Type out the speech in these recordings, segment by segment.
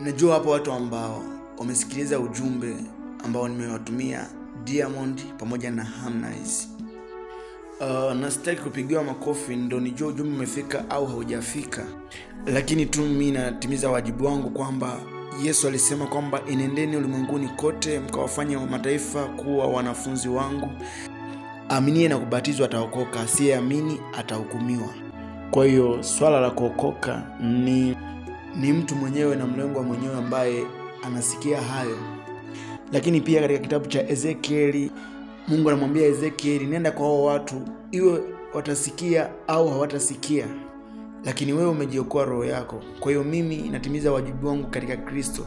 Najua hapo watu ambao wamesikiliza ujumbe ambao nimewatumia Diamond pamoja na Harmonize. Nasitaki kupigiwa makofi ndo nijue ujumbe umefika au haujafika. Lakini tu mimi natimiza wajibu wangu kwamba Yesu alisema kwamba inendeni ulimwenguni kote mkawafanye mataifa kuwa wanafunzi wangu. Aminie na kubatizwa ataokoka, asiyeamini atahukumiwa. Kwa hiyo swala la kuokoka ni mtu mwenyewe na mlengwa mwenyewe ambaye anasikia hayo. Lakini pia katika kitabu cha Ezekieli, Mungu anamwambia Ezekieli, nenda kwa hao watu iwe watasikia au hawatasikia, lakini wewe umejiokoa roho yako. Kwa hiyo mimi natimiza wajibu wangu katika Kristo.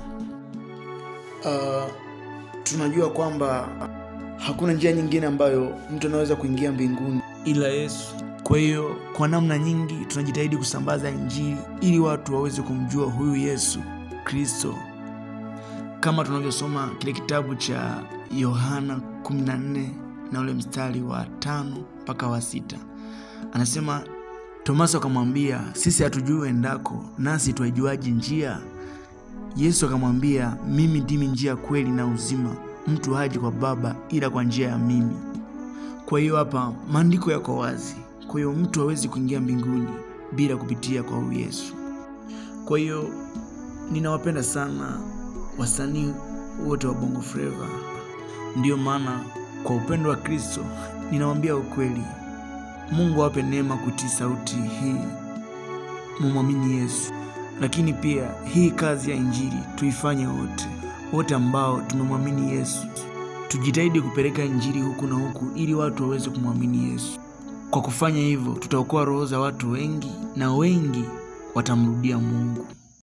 Tunajua kwamba hakuna njia nyingine ambayo mtu anaweza kuingia mbinguni ila Yesu. Kwa hiyo kwa namna nyingi tunajitahidi kusambaza injili ili watu waweze kumjua huyu Yesu Kristo. Kama tunavyosoma kile kitabu cha Yohana 14 na ule mstari wa 5 mpaka wa 6. Anasema, Tomaso akamwambia, sisi hatujui endako, nasi twaijuaje njia? Yesu akamwambia, mimi ndimi njia, kweli na uzima. Mtu haji kwa Baba ila kwa njia ya mimi. Kwa hiyo hapa maandiko yako wazi. Kwa hiyo mtu hawezi kuingia mbinguni bila kupitia kwa huyu Yesu. Kwa hiyo ninawapenda sana wasanii wote wa Bongo Flava. Ndiyo maana kwa upendo wa Kristo ninawaambia ukweli. Mungu awape neema kutii sauti hii. Mumwamini Yesu. Lakini pia hii kazi ya injili tuifanye wote ambao tumemwamini Yesu. Tujitahidi kupeleka injili huku na huku ili watu waweze kumwamini Yesu. Kwa kufanya hivyo tutaokoa roho za watu wengi na wengi watamrudia Mungu.